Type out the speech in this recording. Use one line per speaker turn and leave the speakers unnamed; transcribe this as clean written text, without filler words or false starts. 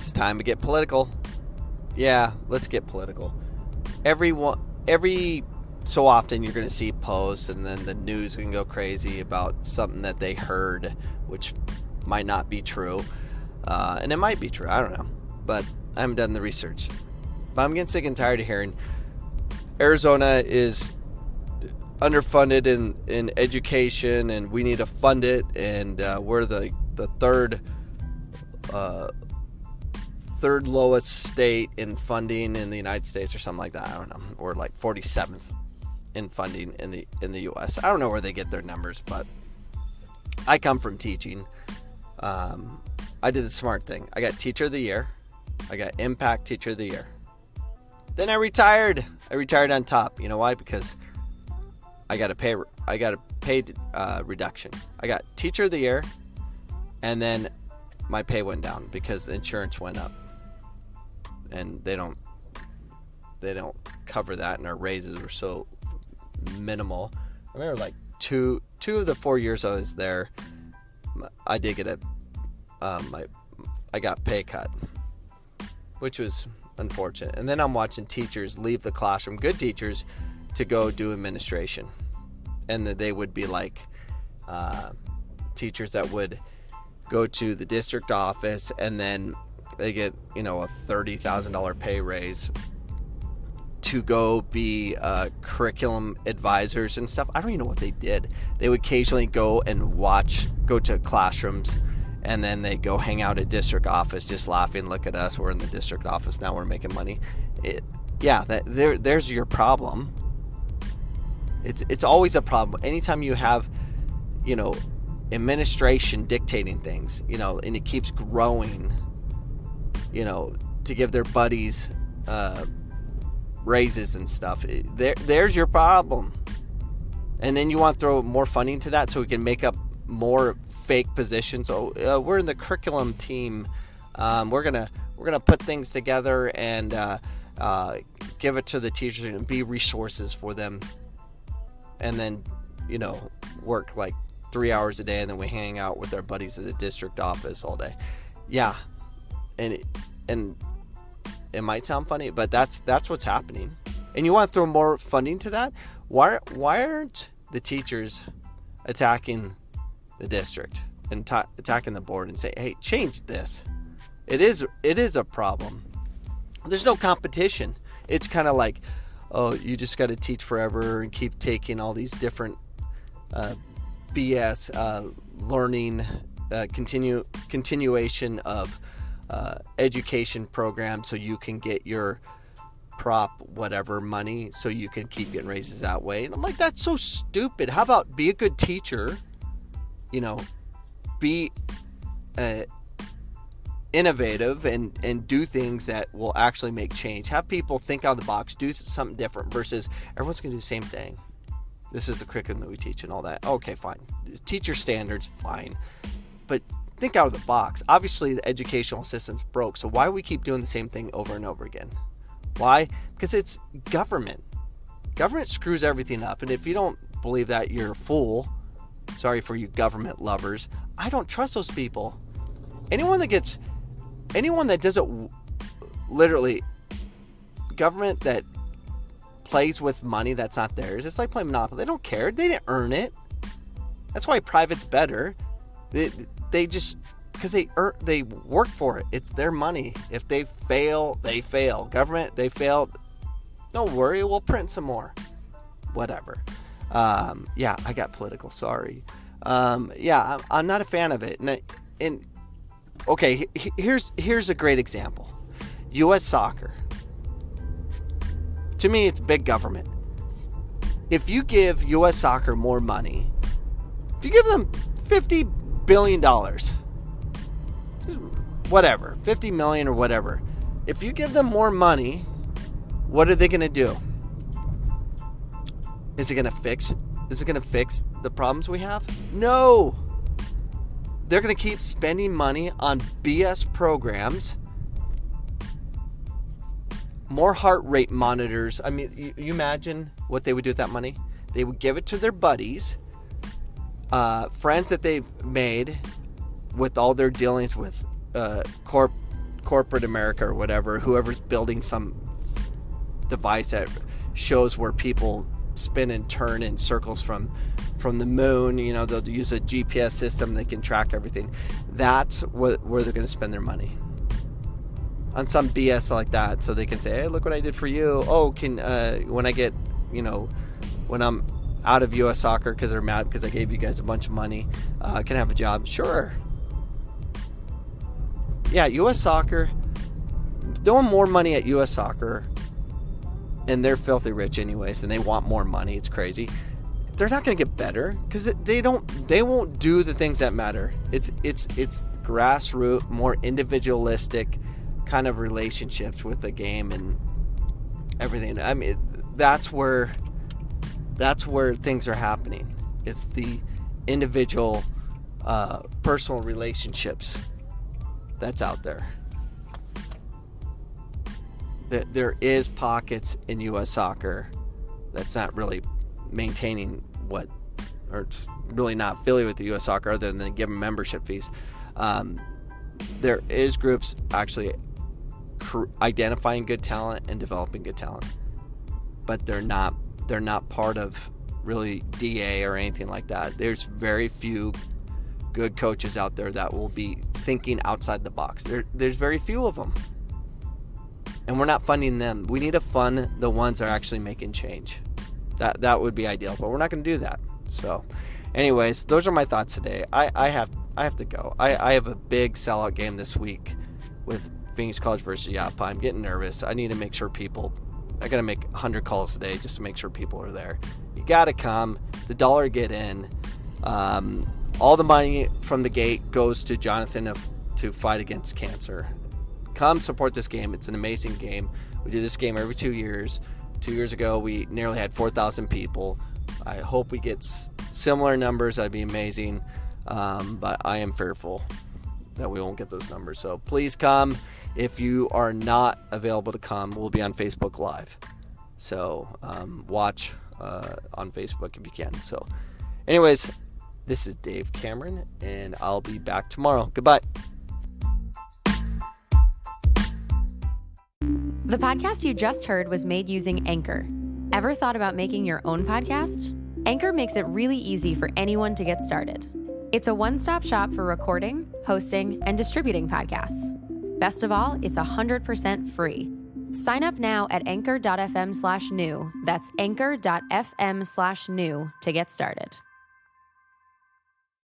It's time to get political. Yeah, let's get political. Every so often you're going to see posts, and then the news can go crazy about something that they heard, which might not be true. And it might be true. I don't know. But I haven't done the research. But I'm getting sick and tired of hearing Arizona is underfunded in education, and we need to fund it, and we're the third lowest state in funding in the United States or something like that. I don't know. Or like 47th in funding in the U.S. I don't know where they get their numbers, but I come from teaching. I did the smart thing. I got Teacher of the Year. I got Impact Teacher of the Year. Then I retired. I retired on top. You know why? Because I got a pay reduction. I got Teacher of the Year, and then my pay went down because insurance went up, and they don't cover that, and our raises were so minimal. I remember like two of the 4 years I was there, I did get I got pay cut, which was unfortunate. And then I'm watching teachers leave the classroom, good teachers, to go do administration, and that they would be like teachers that would go to the district office, and then they get a $30,000 pay raise to go be curriculum advisors and stuff. I don't even know what they did. They would occasionally go to classrooms, and then they go hang out at district office, just laughing. Look at us, we're in the district office now, we're making money. There's your problem. It's always a problem. Anytime you have, administration dictating things, and it keeps growing, to give their buddies raises and stuff. There's your problem. And then you want to throw more funding to that so we can make up more fake positions. We're in the curriculum team. We're gonna put things together and give it to the teachers and be resources for them. And then work like 3 hours a day, and then we hang out with our buddies at the district office all day. Yeah, and it might sound funny, but that's what's happening. And you want to throw more funding to that? Why aren't the teachers attacking the district and attacking the board and say, hey, change this? It is a problem. There's no competition. It's kind of like, oh, you just got to teach forever and keep taking all these different BS learning continuation of education programs so you can get your prop whatever money so you can keep getting raises that way. And I'm like, that's so stupid. How about be a good teacher, be innovative and do things that will actually make change. Have people think out of the box, do something different versus everyone's going to do the same thing. This is the curriculum that we teach and all that. Okay, fine. Teacher standards, fine. But think out of the box. Obviously, the educational system's broke, so why do we keep doing the same thing over and over again? Why? Because it's government. Government screws everything up, and if you don't believe that, you're a fool. Sorry for you government lovers. I don't trust those people. Anyone that doesn't literally, government that plays with money that's not theirs, it's like playing Monopoly. They don't care. They didn't earn it. That's why private's better. They just, because they work for it. It's their money. If they fail, they fail. Government, they fail. Don't worry, we'll print some more. Whatever. I got political. Sorry. I'm not a fan of it. And okay, here's a great example. U.S. Soccer. To me, it's big government. If you give U.S. Soccer more money, if you give them $50 billion, whatever, 50 million or whatever, if you give them more money, what are they going to do? Is it going to fix the problems we have? No. They're going to keep spending money on BS programs, more heart rate monitors. I mean, you imagine what they would do with that money? They would give it to their buddies, friends that they've made with all their dealings with corporate America or whatever, whoever's building some device that shows where people spin and turn in circles from the moon, they'll use a GPS system, they can track everything. That's where they're going to spend their money, on some BS like that, so they can say, hey, look what I did for you. Oh, when I get, when I'm out of U.S. soccer because they're mad because I gave you guys a bunch of money, can I have a job? Sure. Yeah, U.S. soccer, throwing more money at U.S. soccer, and they're filthy rich anyways, and they want more money. It's crazy. They're not going to get better because they won't do the things that matter. It's grassroots, more individualistic kind of relationships with the game and everything. I mean, that's where things are happening. It's the individual, personal relationships that's out there. There is pockets in U.S. soccer that's not really maintaining or really not affiliated with the U.S. soccer other than give them membership fees. There is groups actually identifying good talent and developing good talent, but they're not part of really DA or anything like that. There's very few good coaches out there that will be thinking outside the box. There's very few of them, and we're not funding them. We need to fund the ones that are actually making change. That would be ideal, but we're not going to do that. So anyways, those are my thoughts today. I have to go. I have a big sellout game this week with Phoenix College versus Yapa. I'm getting nervous. I need to make sure I got to make 100 calls today just to make sure people are there. You got to come. It's $1 to get in. All the money from the gate goes to Jonathan to fight against cancer. Come support this game. It's an amazing game. We do this game every 2 years. 2 years ago, we nearly had 4,000 people. I hope we get similar numbers. That'd be amazing. But I am fearful that we won't get those numbers. So please come. If you are not available to come, we'll be on Facebook Live. So watch on Facebook if you can. So anyways, this is Dave Cameron, and I'll be back tomorrow. Goodbye.
The podcast you just heard was made using Anchor. Ever thought about making your own podcast? Anchor makes it really easy for anyone to get started. It's a one-stop shop for recording, hosting, and distributing podcasts. Best of all, it's 100% free. Sign up now at anchor.fm/new. That's anchor.fm/new to get started.